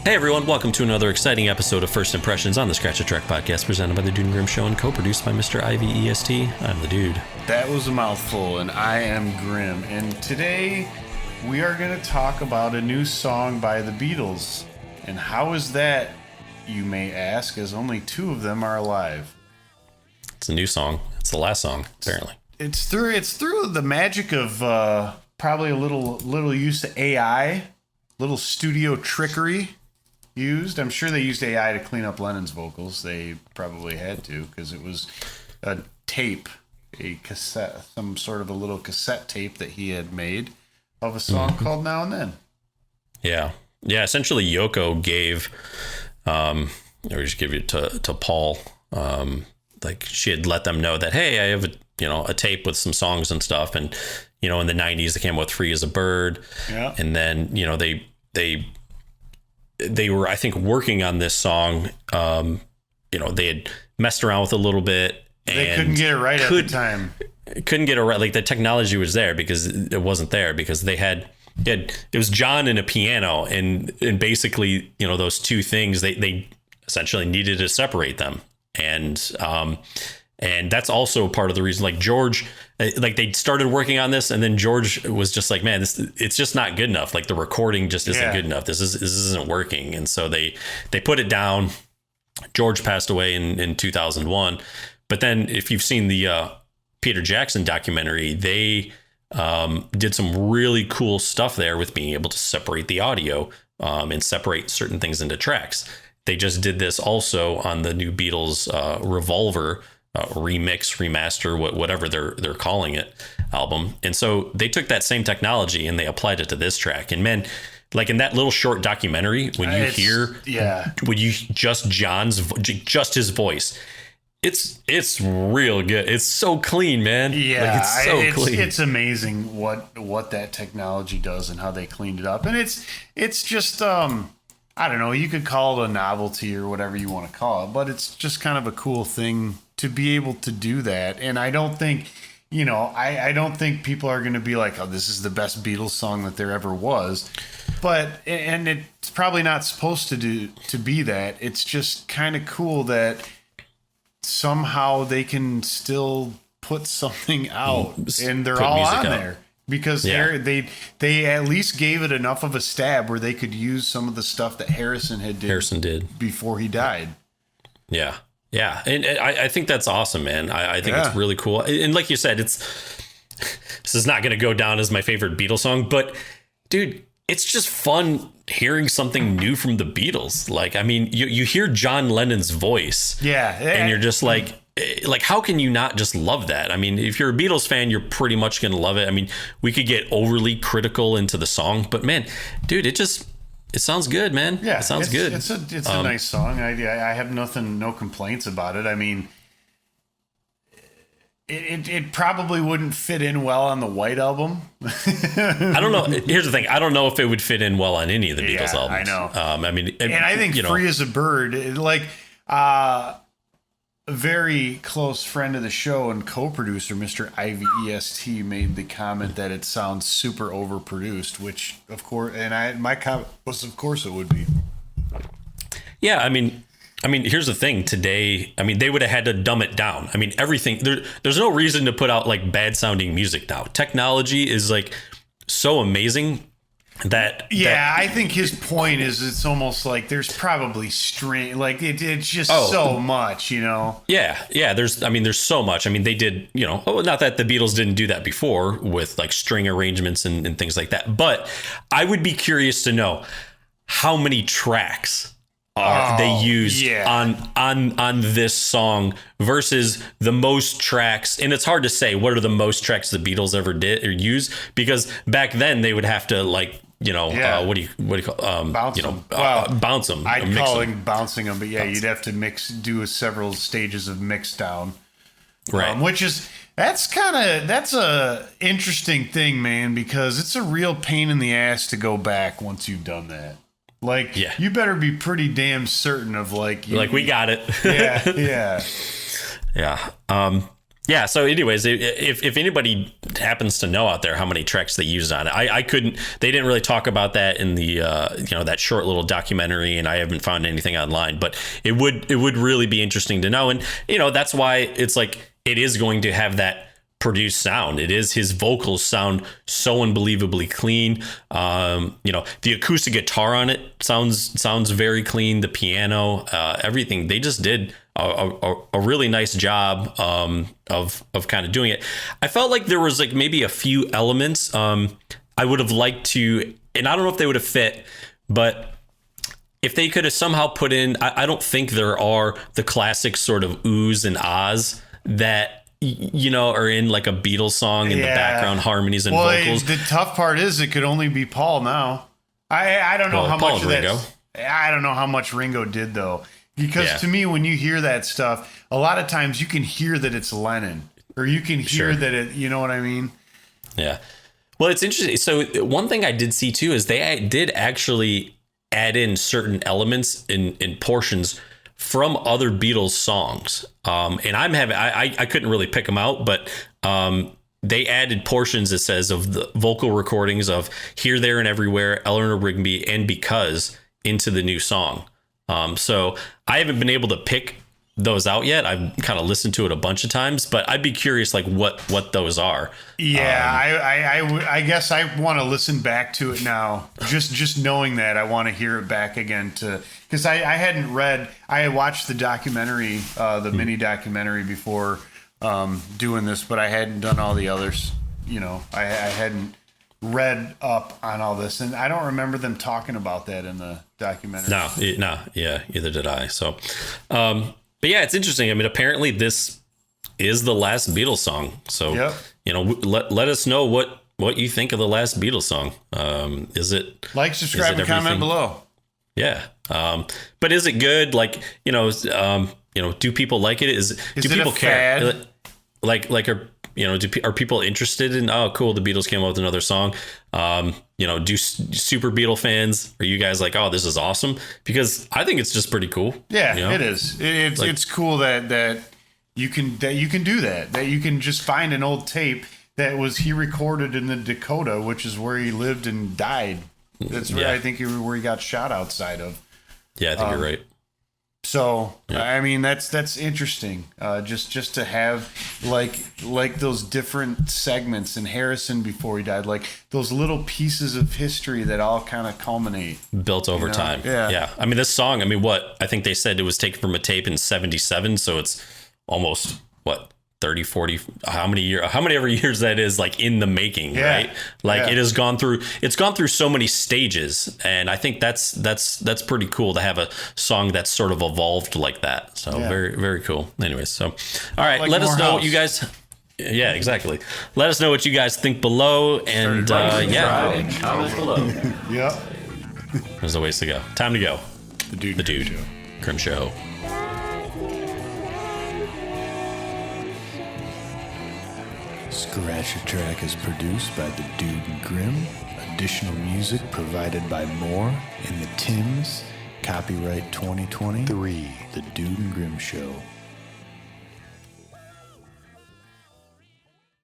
Hey everyone, welcome to another exciting episode of First Impressions on the Scratch a Track podcast presented by the Dude and Grim Show and co-produced by Mr. IVEST. I'm the Dude. That was a mouthful, and I am Grim. And today we are going to talk about a new song by the Beatles. And how is that, you may ask, as only two of them are alive? It's a new song. It's the last song, apparently. It's through the magic of probably a little use of AI, little studio trickery used. I'm sure they used AI to clean up Lennon's vocals. They probably had to, because it was a tape, a cassette, some sort of a little cassette tape that he had made of a song called Now and Then. Yeah. Essentially, Yoko gave, or just give it to Paul. Like she had let them know that, hey, I have a tape with some songs and stuff, and in the '90s they came out with "Free as a Bird," and then they were, I think, working on this song. They had messed around with it a little bit. And they couldn't get it right at the time. Couldn't get it right. Like the technology was there because it wasn't there, because it was John and a piano, and basically, those two things, they essentially needed to separate them. And that's also part of the reason, like George, like they started working on this, and then George was just like, man, it's just not good enough. Like the recording just isn't good enough. This isn't working. And so they put it down. George passed away in 2001. But then if you've seen the Peter Jackson documentary, they did some really cool stuff there with being able to separate the audio and separate certain things into tracks. They just did this also on the new Beatles Revolver remix, remaster, whatever they're calling it, album. And so they took that same technology and they applied it to this track. And man, like in that little short documentary, when you just his voice, it's real good. It's so clean, man. Yeah, like it's so clean. It's amazing what that technology does and how they cleaned it up. And it's just I don't know, you could call it a novelty or whatever you want to call it, but it's just kind of a cool thing to be able to do that. And I don't think, I don't think people are going to be like, oh, this is the best Beatles song that there ever was. And it's probably not supposed to be that. It's just kind of cool that somehow they can still put something out and they're all on there. Because they at least gave it enough of a stab where they could use some of the stuff that Harrison did before he died. Yeah. And I think that's awesome, man. I think it's really cool. And like you said, this is not going to go down as my favorite Beatles song, but dude, it's just fun hearing something new from the Beatles. Like, I mean, you hear John Lennon's voice. Yeah. And you're just like, how can you not just love that? I mean, if you're a Beatles fan, you're pretty much going to love it. I mean, we could get overly critical into the song, but man, dude, it sounds good, man. Yeah, it sounds good. It's a nice song. I have no complaints about it. I mean, it probably wouldn't fit in well on the White Album. I don't know. Here's the thing. I don't know if it would fit in well on any of the Beatles albums. I know. I mean, and I think Free as a Bird, like, a very close friend of the show and co-producer, Mr. IVEST, made the comment that it sounds super overproduced, which, of course, and my comment was, of course, it would be. Yeah, I mean, here's the thing. Today, I mean, they would have had to dumb it down. I mean, everything. There's no reason to put out like bad sounding music now. Technology is like so amazing. I think his point is it's almost like there's probably string, like it's just so much, Yeah. There's so much. I mean, they did, not that the Beatles didn't do that before with like string arrangements and things like that, but I would be curious to know how many tracks they used on this song versus the most tracks. And it's hard to say what are the most tracks the Beatles ever did or use, because back then they would have to like, what do you call bounce them. I'd call it bouncing them, but you'd have to do several stages of mix down, right? That's a interesting thing, man, because it's a real pain in the ass to go back once you've done that. Like, you better be pretty damn certain of we got it. Yeah. Yeah. So, anyways, if anybody happens to know out there how many tracks they used on it, I couldn't. They didn't really talk about that in the that short little documentary, and I haven't found anything online. But it would really be interesting to know, and that's why it's like it is going to have that produced sound. It is, his vocals sound so unbelievably clean. The acoustic guitar on it sounds very clean. The piano, everything, they just did a really nice job of kind of doing it. I felt like there was like maybe a few elements I would have liked to, and I don't know if they would have fit, but if they could have somehow put in, I don't think there are the classic sort of oohs and ahs that are in like a Beatles song in the background harmonies and vocals. The tough part is it could only be Paul now. I don't know how much of that. I don't know how much Ringo did though, because to me, when you hear that stuff, a lot of times you can hear that it's Lennon, or you can hear that it. You know what I mean? Yeah. Well, it's interesting. So one thing I did see too is they did actually add in certain elements in portions from other Beatles songs. And I couldn't really pick them out, but they added portions, it says, of the vocal recordings of Here, There, and Everywhere, Eleanor Rigby, and Because into the new song. So I haven't been able to pick those out yet. I've kind of listened to it a bunch of times, but I'd be curious like what those are. Yeah, I guess I want to listen back to it now. Just knowing that, I want to hear it back again because I hadn't read. I had watched the documentary, the mini documentary before doing this, but I hadn't done all the others. I hadn't read up on all this, and I don't remember them talking about that in the documentary. No, yeah, either did I. So, but yeah, it's interesting. I mean, apparently this is the last Beatles song. So, let us know what you think of the last Beatles song. Is it like, subscribe, and comment below? Yeah. But is it good? Like, do people like it? Do people care? Are people interested in, oh, cool, the Beatles came up with another song? Do super Beatle fans, are you guys like, oh, this is awesome? Because I think it's just pretty cool. Yeah, it is. It's cool that you can do that you can just find an old tape that was he recorded in the Dakota, which is where he lived and died. That's where I think where he got shot outside of. Yeah, I think you're right. So, I mean, that's interesting. Just to have like those different segments, and Harrison before he died, like those little pieces of history that all kind of culminate. Built over time. Yeah. I mean, this song, I think they said it was taken from a tape in 1977. So it's almost 30, 40, how many ever years that is, like, in the making, right? Like it has gone through so many stages, and I think that's pretty cool to have a song that's sort of evolved like that. So very, very cool. Anyways, so all right, let us know what you guys. Yeah, exactly. Let us know what you guys think below, and comment below. Yep. There's a ways to go. Time to go. The Dude Grimm Show. Scratch Your Track is produced by The Dude and Grimm. Additional music provided by Moore and the Tims. Copyright 2023. The Dude and Grimm Show.